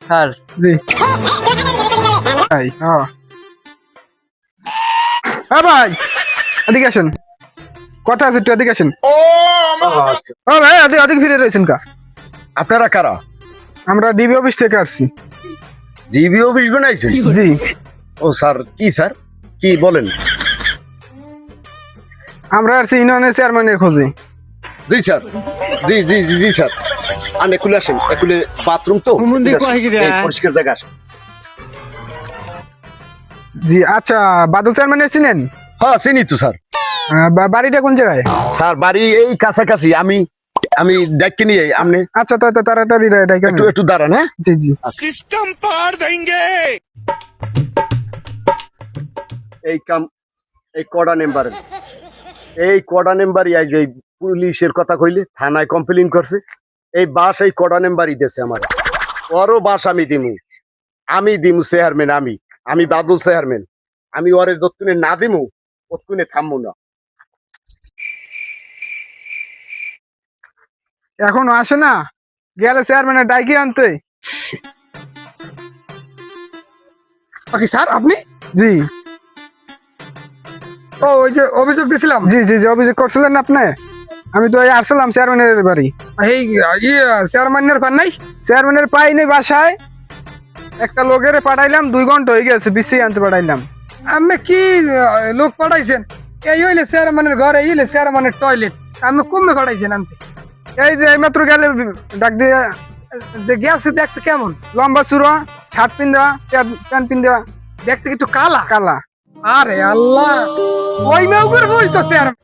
Sir জি ভাই হ্যাঁ ভাই এদিকে আসেন, কথা আছে একটু এদিকে আসেন। ও ভাই ওদিক ফিরে রয়েছেন কা? আপনারা কারা? আমরা ডিবি অফিস থেকে আসছি। ডিবি অফিস বানাইছেন? জি। ও স্যার, কি স্যার, কি বলেন? আমরা আসছি ইউনিয়নের চেয়ারম্যানের খোঁজে। জি স্যার, জি জি জি জি স্যার। আর একুলে আসেন, একুলে বাথরুম তো এই পরিষ্কার জায়গা আসেন। জি আচ্ছা, বাদল চেয়ারম্যানের চিনেন? হ্যাঁ চিনি তো স্যার। বাড়িটা কোন জায়গায়? স্যার বাড়ি এই কাছাকাছি। আমি আমি ডাকি নিয়ে আপনি আচ্ছা তো তাড়াতাড়ি একটু একটু দাঁড়ান। হ্যাঁ জি জি। सिस्टम पार देंगे। এই কাম এই কড়া নাম্বার, এই কড়া নাম্বারই আজ এই পুলিশের কথা কইলে থানায় কমপ্লেইন করছে। এই বাস এই কড়া নাম্বারই দিয়েছে আমার। ওরও বাস আমি দিমু চেয়ারম্যান। আমি বাদল চেয়ারম্যান। আমি ওরে যতক্ষণে না দিমু ততক্ষণে থামবো না। এখনো আসে না? গেলে চেয়ারম্যানের ডাইকি আনতে। ওকে স্যার, আপনি? জি ও ওই যে অভিযোগ দিছিলাম, জি জি জি অভিযোগ করছিলেন আপনি? আমি তো এই আসছিলাম চেয়ারম্যানের বাড়ি। এই চেয়ারম্যানের পান নাই? চেয়ারম্যানের পাইনি বাসায়, একটা লোকের পাঠাইলাম, 2 ঘন্টা হয়ে গেছে, বিসি আনতে পাঠাইলাম। আপনি কি লোক পাঠাইছেন? এই হইলে চেয়ারম্যানের ঘর, এই হইলে চেয়ারম্যানের টয়লেট, আপনি কমে পাঠাইছেন আনতে? এই যে এইমাত্র গেলে ডাক দিয়ে, যে গেছে দেখতে কেমন? লম্বা চূড়া, শার্ট পিন্দা, প্যান্ট পিন্দা, দেখতে কি একটু কালা? কালা। আরে আল্লাহ, ওই মেয়ে করে বলতো চেয়ারম্যান।